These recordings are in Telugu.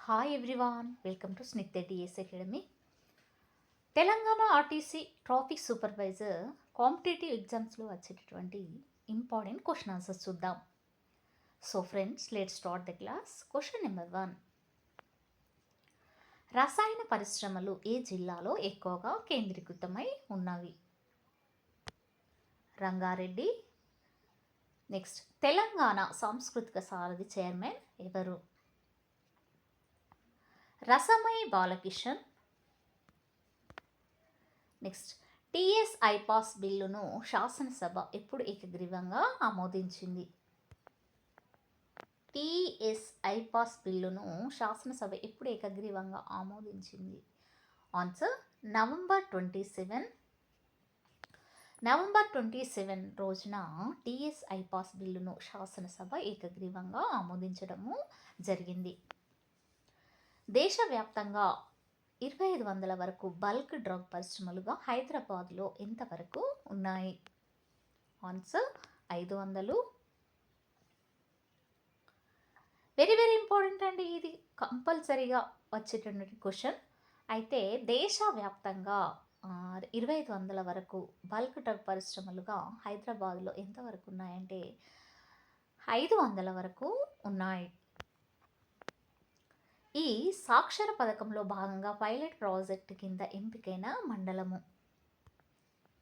Hi everyone, welcome to Snigdha TS academy. Telangana RTC traffic supervisor competitive ఎగ్జామ్స్లో వచ్చేటటువంటి ఇంపార్టెంట్ క్వశ్చన్ ఆన్సర్స్ చూద్దాం. So friends, let's start the class. Question number 1. రసాయన పరిశ్రమలు ఏ జిల్లాలో ఎక్కువగా కేంద్రీకృతమై ఉన్నవి? రంగారెడ్డి. నెక్స్ట్, తెలంగాణ సాంస్కృతిక సారథి చైర్మన్ ఎవరు? రసమయి బాలకిషన్. నెక్స్ట్, టీఎస్ ఐపాస్ బిల్లును శాసనసభ ఎప్పుడు ఏకగ్రీవంగా ఆమోదించింది? టీఎస్ ఐపాస్ బిల్లును శాసనసభ ఎప్పుడు ఏకగ్రీవంగా ఆమోదించింది? Answer November 27. నవంబర్ 27 రోజున టీఎస్ ఐపాస్ బిల్లును శాసనసభ ఏకగ్రీవంగా ఆమోదించడము జరిగింది. దేశవ్యాప్తంగా 2500 వరకు బల్క్ డ్రగ్ పరిశ్రమలుగా హైదరాబాద్లో ఎంతవరకు ఉన్నాయి? ఆన్సర్ 500. వెరీ వెరీ ఇంపార్టెంట్ అండి, ఇది కంపల్సరీగా వచ్చేటటువంటి క్వశ్చన్. అయితే దేశవ్యాప్తంగా 2500 వరకు బల్క్ డ్రగ్ పరిశ్రమలుగా హైదరాబాద్లో ఎంతవరకు ఉన్నాయంటే 500 వరకు ఉన్నాయి. ఈ సాక్షర పథకంలో భాగంగా పైలట్ ప్రాజెక్ట్ కింద ఎంపికైన మండలము.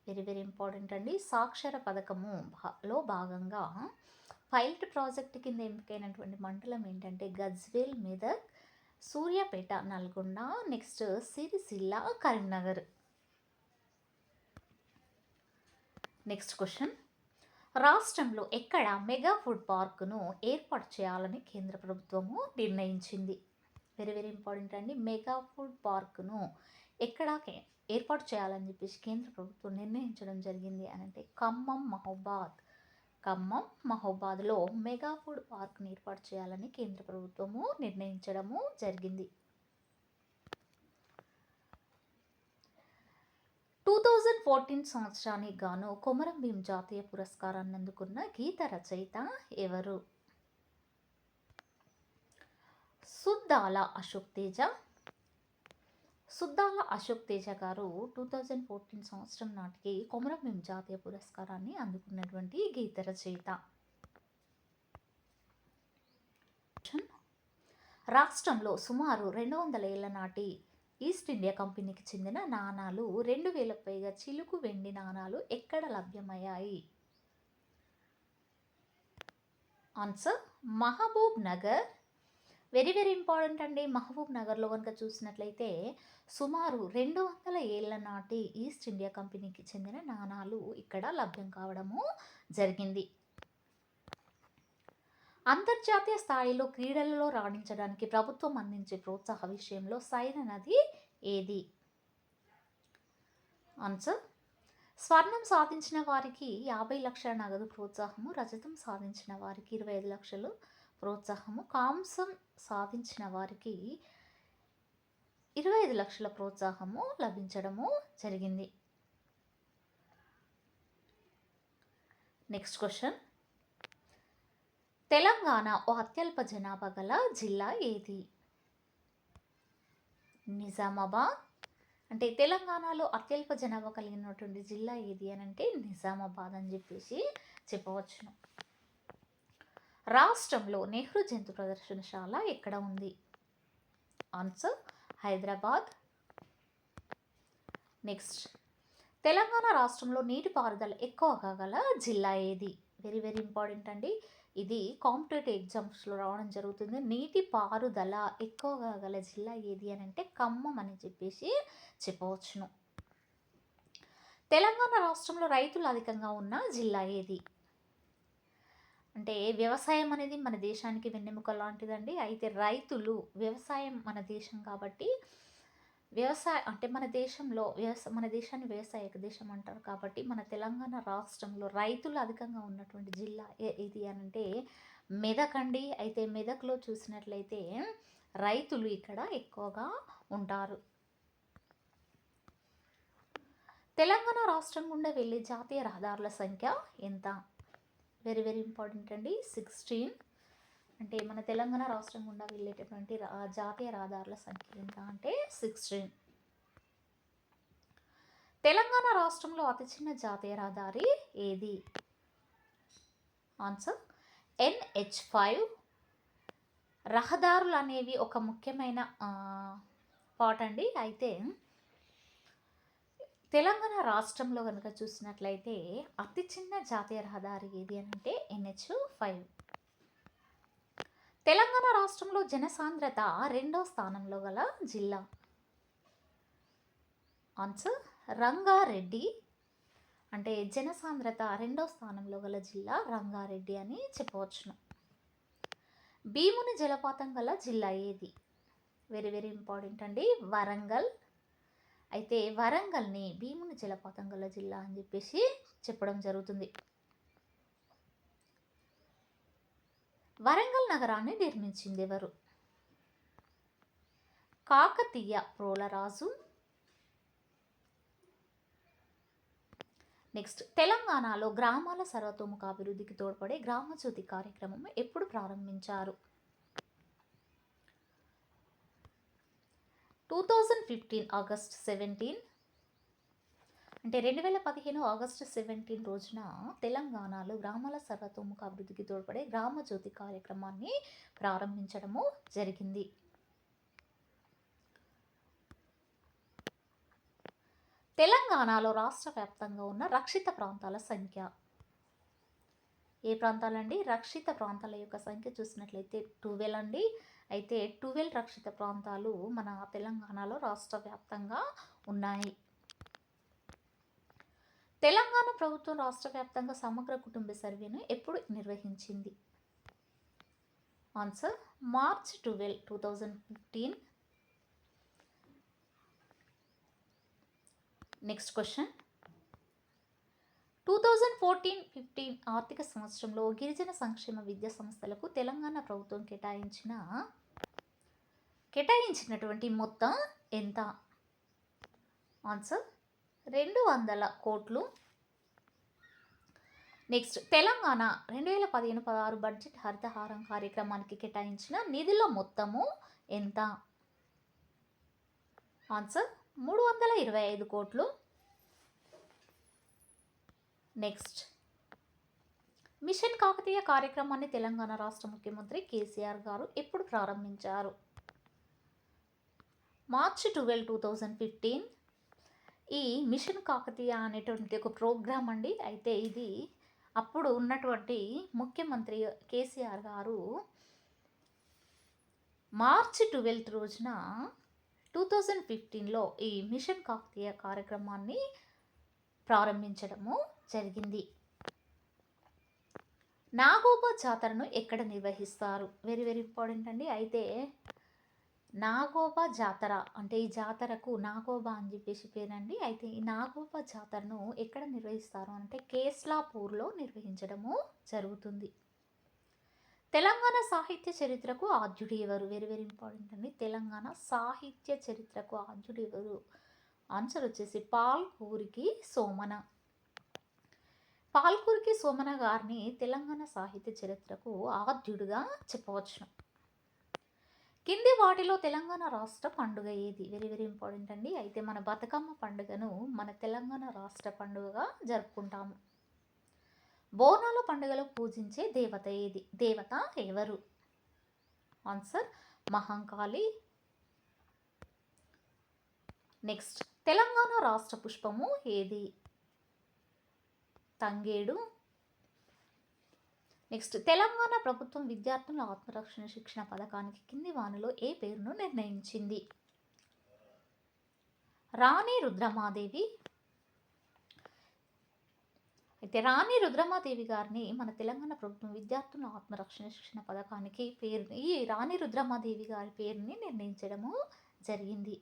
వెరీ వెరీ ఇంపార్టెంట్ అండి. సాక్షర పథకములో భాగంగా పైలట్ ప్రాజెక్ట్ కింద ఎంపికైనటువంటి మండలం ఏంటంటే Gajwel, Medak, Suryapet, Nalgonda, next Sircilla, Karimnagar. Next question. రాష్ట్రంలో ఎక్కడ మెగా ఫుడ్ పార్కును ఏర్పాటు చేయాలని కేంద్ర ప్రభుత్వము నిర్ణయించింది? వెరీ వెరీ ఇంపార్టెంట్ అండి. మెగా ఫుడ్ పార్క్ను ఎక్కడ ఏర్పాటు చేయాలని చెప్పేసి కేంద్ర ప్రభుత్వం నిర్ణయించడం జరిగింది అని అంటే ఖమ్మం, మహబూబాద్లో మెగా ఫుడ్ పార్క్ను ఏర్పాటు చేయాలని కేంద్ర ప్రభుత్వము నిర్ణయించడము జరిగింది. 2014 సంవత్సరానికి గాను కొమరం భీం జాతీయ పురస్కారాన్ని అందుకున్న గీత రచయిత ఎవరు? సుద్దాల అశోక్ తేజ గారు 2014 సంవత్సరం నాటికి కొమరం భీం జాతీయ పురస్కారాన్ని అందుకున్నటువంటి గీత రచయిత. రాష్ట్రంలో సుమారు 200 ఏళ్ల నాటి ఈస్ట్ ఇండియా కంపెనీకి చెందిన నాణాలు 2000కు పైగా చిలుకు వెండి నాణాలు ఎక్కడ లభ్యమయ్యాయి? Answer Mahbub Nagar. Very very important అండి. మహబూబ్ నగర్లో కనుక చూసినట్లయితే సుమారు 200 ఏళ్ల నాటి ఈస్ట్ ఇండియా కంపెనీకి చెందిన నాణాలు ఇక్కడ లభ్యం కావడము జరిగింది. అంతర్జాతీయ స్థాయిలో క్రీడలలో రాణించడానికి ప్రభుత్వం అందించే ప్రోత్సాహ విషయంలో సైర నది ఏది? ఆన్సర్ స్వర్ణం సాధించిన వారికి 50 లక్షల నగదు ప్రోత్సాహము, రజతం సాధించిన వారికి 25 లక్షలు ప్రోత్సాహము, కాంసం సాధించిన వారికి 25 లక్షల ప్రోత్సాహము లభించడము జరిగింది. Next question. తెలంగాణ ఓ అత్యల్ప జనాభా గల జిల్లా ఏది? నిజామాబాద్. అంటే తెలంగాణలో అత్యల్ప జనాభా కలిగినటువంటి జిల్లా ఏది అని అంటే నిజామాబాద్ అని చెప్పేసి చెప్పవచ్చును. రాష్ట్రంలో నెహ్రూ జంతు ప్రదర్శనశాల ఎక్కడ ఉంది? ఆన్సర్ హైదరాబాద్. నెక్స్ట్, తెలంగాణ రాష్ట్రంలో నీటిపారుదల ఎక్కువగా గల జిల్లా ఏది? వెరీ వెరీ ఇంపార్టెంట్ అండి, ఇది కాంపిటేటివ్ ఎగ్జామ్స్లో రావడం జరుగుతుంది. నీటిపారుదల ఎక్కువగా గల జిల్లా ఏది అని అంటే ఖమ్మం అని చెప్పేసి చెప్పవచ్చును. తెలంగాణ రాష్ట్రంలో రైతులు అధికంగా ఉన్న జిల్లా ఏది? అంటే వ్యవసాయం అనేది మన దేశానికి వెన్నెముక లాంటిదండి. అయితే రైతులు, వ్యవసాయం మన దేశం కాబట్టి మన దేశంలో మన దేశాన్ని వ్యవసాయ దేశం అంటారు కాబట్టి మన తెలంగాణ రాష్ట్రంలో రైతులు అధికంగా ఉన్నటువంటి జిల్లా ఏది అని అంటే మెదక్ అండి. అయితే మెదక్లో చూసినట్లయితే రైతులు ఇక్కడ ఎక్కువగా ఉంటారు. తెలంగాణ రాష్ట్రం గుండా వెళ్ళే జాతీయ రహదారుల సంఖ్య ఎంత? వెరీ వెరీ ఇంపార్టెంట్ అండి, 16. అంటే మన తెలంగాణ రాష్ట్రం గుండా వెళ్ళేటటువంటి జాతీయ రహదారుల సంఖ్య ఎంత అంటే 16. తెలంగాణ రాష్ట్రంలో అతి చిన్న జాతీయ రహదారి ఏది? Answer NH5. రహదారులు అనేవి ఒక ముఖ్యమైన పార్ట్ అండి. అయితే తెలంగాణ రాష్ట్రంలో కనుక చూసినట్లయితే అతి చిన్న జాతీయ రహదారి ఏది అంటే NH5. తెలంగాణ రాష్ట్రంలో జనసాంద్రత 2వ స్థానంలో గల జిల్లా? ఆన్సర్ రంగారెడ్డి. అంటే జనసాంద్రత 2వ స్థానంలో గల జిల్లా రంగారెడ్డి అని చెప్పవచ్చును. భీముని జలపాతం గల జిల్లా ఏది? వెరీ వెరీ ఇంపార్టెంట్ అండి. వరంగల్. అయితే వరంగల్ని భీముని జలపాతం గల జిల్లా అని చెప్పేసి చెప్పడం జరుగుతుంది. వరంగల్ నగరాన్ని నిర్మించింది ఎవరు? కాకతీయ ప్రోలరాజు. నెక్స్ట్, తెలంగాణలో గ్రామాల సర్వతోముఖ అభివృద్ధికి తోడ్పడే గ్రామజ్యోతి కార్యక్రమం ఎప్పుడు ప్రారంభించారు? 2015 ఆగస్ట్ 17. అంటే 2015 ఆగస్టు 17 రోజున తెలంగాణలో గ్రామాల సర్వతోముఖ అభివృద్ధికి తోడ్పడే గ్రామజ్యోతి కార్యక్రమాన్ని ప్రారంభించడము జరిగింది. తెలంగాణలో రాష్ట్ర వ్యాప్తంగా ఉన్న రక్షిత ప్రాంతాల సంఖ్య? ఏ ప్రాంతాలండి? రక్షిత ప్రాంతాల యొక్క సంఖ్య చూసినట్లయితే 12 అండి. అయితే 12 రక్షిత ప్రాంతాలు మన తెలంగాణలో రాష్ట్ర వ్యాప్తంగా ఉన్నాయి. తెలంగాణ ప్రభుత్వం రాష్ట్ర వ్యాప్తంగా సమగ్ర కుటుంబ సర్వేను ఎప్పుడు నిర్వహించింది? Answer March 12, 2015. నెక్స్ట్ క్వశ్చన్, 2014-15 ఆర్థిక సంవత్సరంలో గిరిజన సంక్షేమ విద్యా సంస్థలకు తెలంగాణ ప్రభుత్వం కేటాయించినటువంటి మొత్తం ఎంత? ఆన్సర్ 200 కోట్లు. నెక్స్ట్, తెలంగాణ 2015-16 బడ్జెట్ హరితహారం కార్యక్రమానికి కేటాయించిన నిధుల మొత్తము ఎంత? ఆన్సర్ 325 కోట్లు. నెక్స్ట్, మిషన్ కాకతీయ కార్యక్రమాన్ని తెలంగాణ రాష్ట్ర ముఖ్యమంత్రి కేసీఆర్ గారు ఎప్పుడు ప్రారంభించారు? మార్చ్ 12, 2015. ఈ మిషన్ కాకతీయ అనేటువంటి ఒక ప్రోగ్రామ్ అండి. అయితే ఇది అప్పుడు ఉన్నటువంటి ముఖ్యమంత్రి కేసీఆర్ గారు మార్చ్ 12 రోజున 2015లో ఈ మిషన్ కాకతీయ కార్యక్రమాన్ని ప్రారంభించడము జరిగింది. నాగోబా జాతరను ఎక్కడ నిర్వహిస్తారు? వెరీ వెరీ ఇంపార్టెంట్ అండి. అయితే నాగోబా జాతర అంటే ఈ జాతరకు నాగోబా అని చెప్పేసి పేరండి. అయితే ఈ నాగోబా జాతరను ఎక్కడ నిర్వహిస్తారు అంటే కేస్లాపూర్లో నిర్వహించడము జరుగుతుంది. తెలంగాణ సాహిత్య చరిత్రకు ఆద్యుడు ఎవరు? వెరీ వెరీ ఇంపార్టెంట్ అండి. తెలంగాణ సాహిత్య చరిత్రకు ఆద్యుడు ఎవరు? ఆన్సర్ వచ్చేసి పాల్కూరికి సోమన. పాల్కూరికి సోమన గారిని తెలంగాణ సాహిత్య చరిత్రకు ఆద్యుడుగా చెప్పవచ్చును. కింది వాటిలో తెలంగాణ రాష్ట్ర పండుగ ఏది? వెరీ వెరీ ఇంపార్టెంట్ అండి. అయితే మన బతుకమ్మ పండుగను మన తెలంగాణ రాష్ట్ర పండుగగా జరుపుకుంటాము. బోనాల పండుగలో పూజించే దేవత ఏది? దేవత ఎవరు? ఆన్సర్ మహంకాళి. నెక్స్ట్, తెలంగాణ రాష్ట్ర పుష్పము ఏది? తంగేడు. నెక్స్ట్, తెలంగాణ ప్రభుత్వం విద్యార్థుల ఆత్మరక్షణ శిక్షణ పథకానికి కింది వానిలో ఏ పేరును నిర్ణయించింది? రాణి రుద్రమాదేవి. అయితే రాణి రుద్రమాదేవి గారిని మన తెలంగాణ ప్రభుత్వం విద్యార్థుల ఆత్మరక్షణ శిక్షణ పథకానికి ఈ రాణి రుద్రమాదేవి గారి పేరుని నిర్ణయించడము జరిగింది.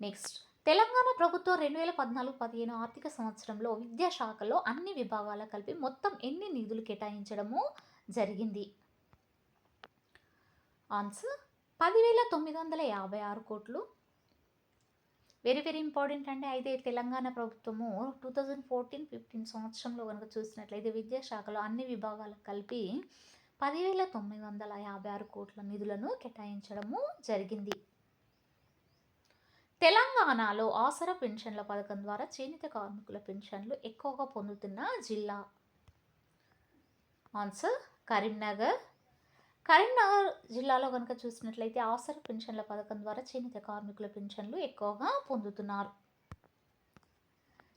నెక్స్ట్, తెలంగాణ ప్రభుత్వం 2014-15 ఆర్థిక సంవత్సరంలో విద్యాశాఖలో అన్ని విభాగాల కలిపి మొత్తం ఎన్ని నిధులు కేటాయించడము జరిగింది? ఆన్సర్ 10,956 కోట్లు. వెరీ వెరీ ఇంపార్టెంట్ అండి. అయితే తెలంగాణ ప్రభుత్వము 2014-15 సంవత్సరంలో కనుక చూసినట్లయితే విద్యాశాఖలో అన్ని విభాగాలకు కలిపి 10,956 కోట్ల నిధులను కేటాయించడము జరిగింది. తెలంగాణలో ఆసరా పెన్షన్ల పథకం ద్వారా చేనేత కార్మికుల పెన్షన్లు ఎక్కువగా పొందుతున్న జిల్లా. ఆన్సర్ కరీంనగర్. కరీంనగర్ జిల్లాలో కనుక చూసినట్లయితే ఆసరా పెన్షన్ల పథకం ద్వారా చేనేత కార్మికుల పెన్షన్లు ఎక్కువగా పొందుతున్నారు.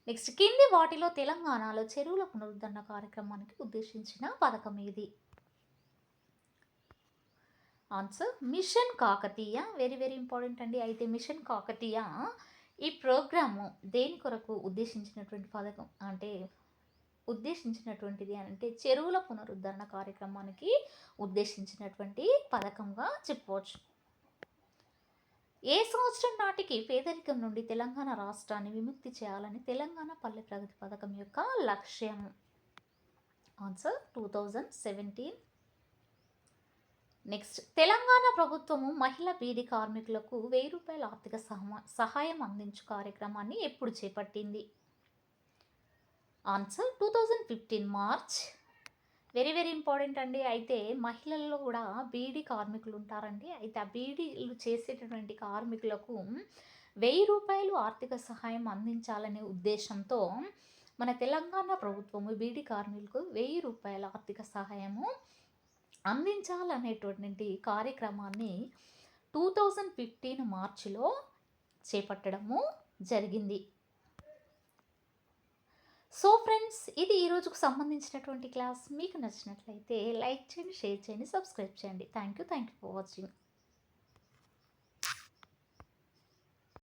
నెక్స్ట్, కింది వాటిలో తెలంగాణలో చెరువుల పునరుద్ధరణ కార్యక్రమానికి ఉద్దేశించిన పథకం ఏది? Answer mission Kakatiya. Very very important అండి. అయితే మిషన్ కాకతీయ ఈ ప్రోగ్రాము దేని కొరకు ఉద్దేశించినటువంటి పథకం అంటే ఉద్దేశించినటువంటిది అంటే చెరువుల పునరుద్ధరణ కార్యక్రమానికి ఉద్దేశించినటువంటి పథకంగా చెప్పవచ్చు. ఏ సంవత్సరం నాటికి పేదరికం నుండి తెలంగాణ రాష్ట్రాన్ని విముక్తి చేయాలని తెలంగాణ పల్లె ప్రగతి పథకం యొక్క లక్ష్యం? ఆన్సర్ 2017. నెక్స్ట్, తెలంగాణ ప్రభుత్వము మహిళా బీడీ కార్మికులకు 1000 రూపాయల ఆర్థిక సహాయం అందించు కార్యక్రమాన్ని ఎప్పుడు చేపట్టింది? Answer 2015 March. Very very important అండి. అయితే మహిళల్లో కూడా బీడీ కార్మికులు ఉంటారండి. అయితే ఆ బీడీలు చేసేటటువంటి కార్మికులకు 1000 రూపాయలు ఆర్థిక సహాయం అందించాలనే ఉద్దేశంతో మన తెలంగాణ ప్రభుత్వము బీడీ కార్మికులకు 1000 రూపాయల ఆర్థిక సహాయము అందించాలనేటువంటి కార్యక్రమాన్ని 2015 మార్చిలో చేపట్టడము జరిగింది. సో ఫ్రెండ్స్, ఇది ఈరోజుకు సంబంధించినటువంటి క్లాస్. మీకు నచ్చినట్లయితే లైక్ చేయండి, షేర్ చేయండి, సబ్స్క్రైబ్ చేయండి. Thank you for watching.